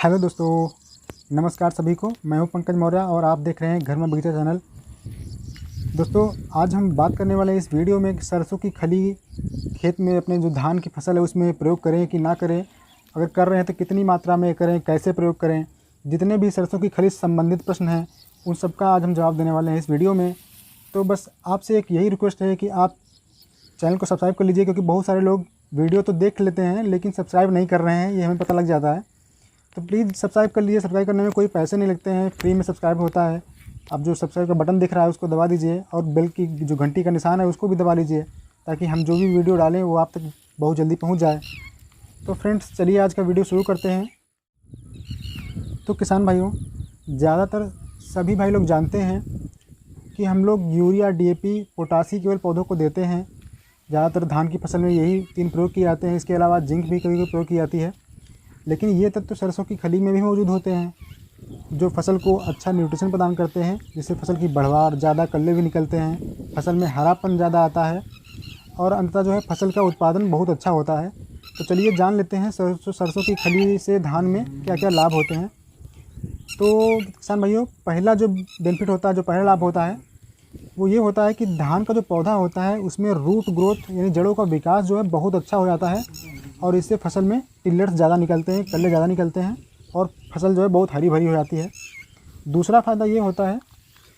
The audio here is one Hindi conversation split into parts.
हेलो दोस्तों, नमस्कार सभी को। मैं हूं पंकज मौर्य और आप देख रहे हैं घर में बगीचा चैनल। दोस्तों, आज हम बात करने वाले हैं इस वीडियो में कि सरसों की खली खेत में अपने जो धान की फसल है उसमें प्रयोग करें कि ना करें, अगर कर रहे हैं तो कितनी मात्रा में करें, कैसे प्रयोग करें। जितने भी सरसों की खली से संबंधित प्रश्न हैं उन सबका आज हम जवाब देने वाले हैं इस वीडियो में। तो बस आपसे एक यही रिक्वेस्ट है कि आप चैनल को सब्सक्राइब कर लीजिए, क्योंकि बहुत सारे लोग वीडियो तो देख लेते हैं लेकिन सब्सक्राइब नहीं कर रहे हैं, ये हमें पता लग जाता है। तो प्लीज़ सब्सक्राइब कर लीजिए। सब्सक्राइब करने में कोई पैसे नहीं लगते हैं, फ्री में सब्सक्राइब होता है। आप जो सब्सक्राइब का बटन दिख रहा है उसको दबा दीजिए और बेल की जो घंटी का निशान है उसको भी दबा लीजिए, ताकि हम जो भी वीडियो डालें वो आप तक बहुत जल्दी पहुंच जाए। तो फ्रेंड्स, चलिए आज का वीडियो शुरू करते हैं। तो किसान भाइयों, ज़्यादातर सभी भाई लोग जानते हैं कि हम लोग यूरिया, डीएपी, पोटासी केवल पौधों को देते हैं। ज़्यादातर धान की फसल में यही 3 प्रयोग किए जाते हैं। इसके अलावा जिंक भी कभी कभी प्रयोग की जाती है। लेकिन ये तत्व तो सरसों की खली में भी मौजूद होते हैं, जो फसल को अच्छा न्यूट्रिशन प्रदान करते हैं, जिससे फसल की बढ़वार, ज़्यादा कल्ले भी निकलते हैं, फसल में हरापन ज़्यादा आता है और अंततः जो है फसल का उत्पादन बहुत अच्छा होता है। तो चलिए जान लेते हैं सरसों की खली से धान में क्या क्या लाभ होते हैं। तो किसान भाइयों, पहला जो बेनिफिट होता है, जो पहला लाभ होता है वो ये होता है कि धान का जो पौधा होता है उसमें रूट ग्रोथ यानी जड़ों का विकास जो है बहुत अच्छा हो जाता है और इससे फसल में टिल्लर्स ज़्यादा निकलते हैं, कल्ले ज़्यादा निकलते हैं और फसल जो है बहुत हरी भरी हो जाती है। दूसरा फ़ायदा ये होता है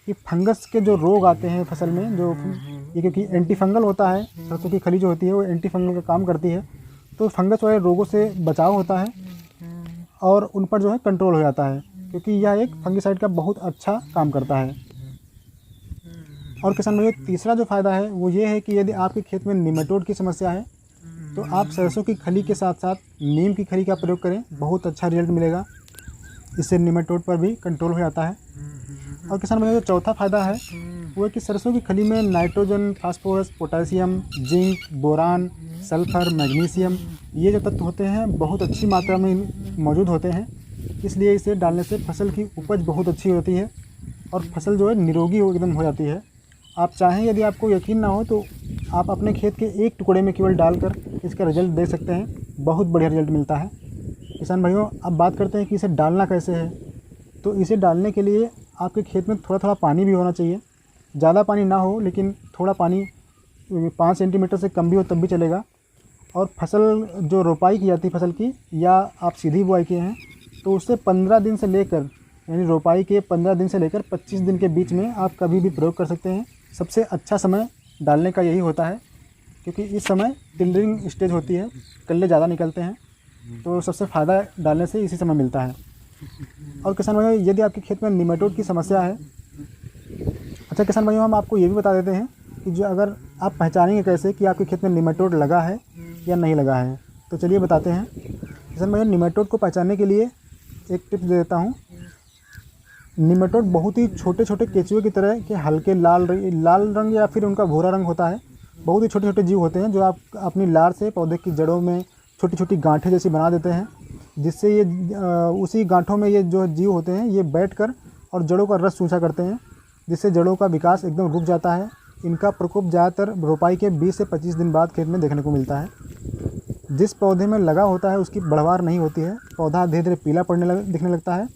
कि फंगस के जो रोग आते हैं फसल में, जो ये क्योंकि एंटी फंगल होता है, सरसों की खली जो होती है वो एंटी फंगल का काम करती है, तो फंगस वाले रोगों से बचाव होता है और उन पर जो है कंट्रोल हो जाता है, क्योंकि यह एक फंगिसाइड का बहुत अच्छा काम करता है। और किसान भाइयों, तीसरा जो फ़ायदा है वो ये है कि यदि आपके खेत में निमेटोड की समस्या है तो आप सरसों की खली के साथ साथ नीम की खली का प्रयोग करें, बहुत अच्छा रिजल्ट मिलेगा। इससे निमेटोड पर भी कंट्रोल हो जाता है। और किसान भाइयों, जो चौथा फ़ायदा है वो है कि सरसों की खली में nitrogen, phosphorus, potassium, zinc, boron, sulphur, magnesium, ये जो तत्व होते हैं बहुत अच्छी मात्रा में मौजूद होते हैं। इसलिए इसे डालने से फसल की उपज बहुत अच्छी होती है और फसल जो है निरोगी एकदम हो जाती है। आप चाहें, यदि आपको यकीन ना हो तो आप अपने खेत के एक टुकड़े में केवल डालकर इसका रिजल्ट देख सकते हैं, बहुत बढ़िया रिजल्ट मिलता है। किसान भाइयों, अब बात करते हैं कि इसे डालना कैसे है। तो इसे डालने के लिए आपके खेत में थोड़ा थोड़ा पानी भी होना चाहिए। ज़्यादा पानी ना हो, लेकिन थोड़ा पानी 5 सेंटीमीटर से कम भी हो तब भी चलेगा। और फसल जो रोपाई की जाती है फसल की, या आप सीधी बुआई किए हैं तो उससे 15 दिन से लेकर, यानी रोपाई के 15 दिन से लेकर 25 दिन के बीच में आप कभी भी प्रयोग कर सकते हैं। सबसे अच्छा समय डालने का यही होता है, क्योंकि इस समय टिल्लरिंग स्टेज होती है, कल्ले ज़्यादा निकलते हैं, तो सबसे फ़ायदा डालने से इसी समय मिलता है। और किसान भाइयों, यदि आपके खेत में निमेटोड की समस्या है, अच्छा किसान भाइयों, हम आपको ये भी बता देते हैं कि जो अगर आप पहचानेंगे कैसे कि आपके खेत में निमेटोड लगा है या नहीं लगा है। तो चलिए बताते हैं। किसान भाइयों, निमेटोड को पहचानने के लिए एक टिप्स दे देता हूँ। निमेटोड बहुत ही छोटे छोटे केंचुए की तरह के हल्के लाल रंग या फिर उनका भूरा रंग होता है। बहुत ही छोटे छोटे जीव होते हैं जो आप अपनी लार से पौधे की जड़ों में छोटी छोटी गांठें जैसी बना देते हैं, जिससे ये उसी गांठों में ये जो जीव होते हैं ये बैठकर और जड़ों का रस चूसा करते हैं, जिससे जड़ों का विकास एकदम रुक जाता है। इनका प्रकोप ज़्यादातर रोपाई के 20 से 25 दिन बाद खेत में देखने को मिलता है। जिस पौधे में लगा होता है उसकी बढ़वार नहीं होती है, पौधा धीरे धीरे पीला दिखने लगता है।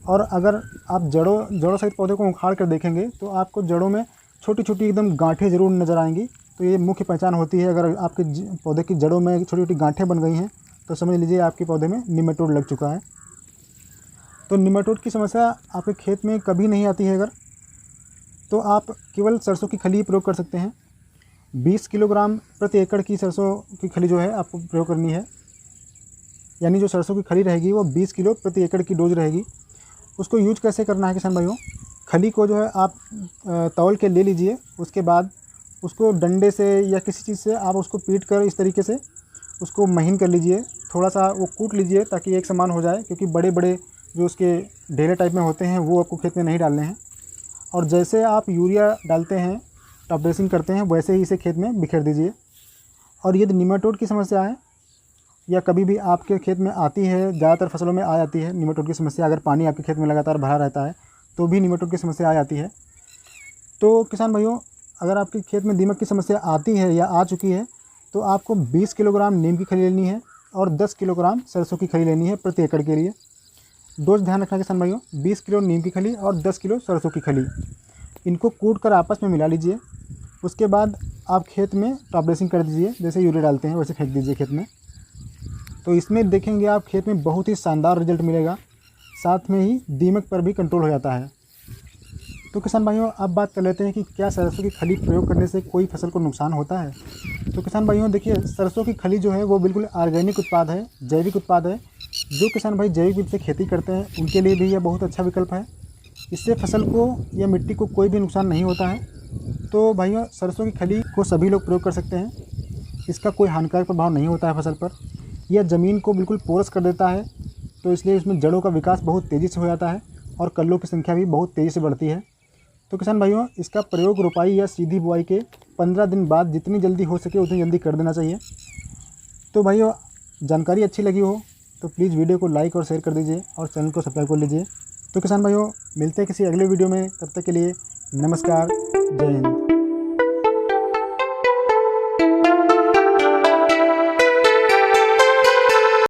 और अगर आप जड़ों सहित पौधे को उखाड़ कर देखेंगे तो आपको जड़ों में छोटी छोटी एकदम गांठें ज़रूर नज़र आएंगी। तो ये मुख्य पहचान होती है। अगर आपके पौधे की जड़ों में छोटी छोटी गांठें बन गई हैं तो समझ लीजिए आपके पौधे में निमेटोड लग चुका है। तो निमेटोड की समस्या आपके खेत में कभी नहीं आती है अगर, तो आप केवल सरसों की खली प्रयोग कर सकते हैं। 20 किलोग्राम प्रति एकड़ की सरसों की खली जो है आपको प्रयोग करनी है, यानी जो सरसों की खली रहेगी वो 20 किलो प्रति एकड़ की डोज रहेगी। उसको यूज कैसे करना है किसान भाइयों, खली को जो है आप तौल के ले लीजिए। उसके बाद उसको डंडे से या किसी चीज़ से आप उसको पीट कर इस तरीके से उसको महीन कर लीजिए। थोड़ा सा वो कूट लीजिए ताकि एक समान हो जाए, क्योंकि बड़े बड़े जो उसके ढेले टाइप में होते हैं वो आपको खेत में नहीं डालने हैं। और जैसे आप यूरिया डालते हैं, टॉप ड्रेसिंग करते हैं, वैसे ही इसे खेत में बिखेर दीजिए। और यदि निमेटोड की समस्या है या कभी भी आपके खेत में आती है, ज़्यादातर फसलों में आ जाती है निमेटोड की समस्या, अगर पानी आपके खेत में लगातार भरा रहता है तो भी निमेटोड की समस्या आ जाती है। तो किसान भाइयों, अगर आपके खेत में दीमक की समस्या आती है या आ चुकी है तो आपको 20 किलोग्राम नीम की खली लेनी है और 10 किलोग्राम सरसों की खली लेनी है प्रति एकड़ के लिए। डोज ध्यान रखना किसान भाइयों, 20 किलो नीम की खली और 10 किलो सरसों की खली, इनको कूट कर आपस में मिला लीजिए। उसके बाद आप खेत में टॉप ड्रेसिंग कर दीजिए, जैसे यूरिया डालते हैं वैसे फेंक दीजिए खेत में। तो इसमें देखेंगे आप खेत में बहुत ही शानदार रिजल्ट मिलेगा, साथ में ही दीमक पर भी कंट्रोल हो जाता है। तो किसान भाइयों अब बात कर लेते हैं कि क्या सरसों की खली प्रयोग करने से कोई फसल को नुकसान होता है। तो किसान भाइयों देखिए, सरसों की खली जो है वो बिल्कुल ऑर्गेनिक उत्पाद है, जैविक उत्पाद है। जो किसान भाई जैविक विधि से खेती करते हैं उनके लिए भी यह बहुत अच्छा विकल्प है। इससे फसल को या मिट्टी को कोई भी नुकसान नहीं होता है। तो भाइयों सरसों की खली को सभी लोग प्रयोग कर सकते हैं, इसका कोई हानिकारक प्रभाव नहीं होता है फसल पर। यह ज़मीन को बिल्कुल पोरस कर देता है, तो इसलिए इसमें जड़ों का विकास बहुत तेज़ी से हो जाता है और कल्लों की संख्या भी बहुत तेज़ी से बढ़ती है। तो किसान भाइयों इसका प्रयोग रोपाई या सीधी बुआई के 15 दिन बाद जितनी जल्दी हो सके उतनी जल्दी कर देना चाहिए। तो भाइयों जानकारी अच्छी लगी हो तो प्लीज़ वीडियो को लाइक और शेयर कर दीजिए और चैनल को सब्सक्राइब कर लीजिए। तो किसान भाइयों मिलते हैं किसी अगले वीडियो में, तब तक के लिए नमस्कार, जय हिंद।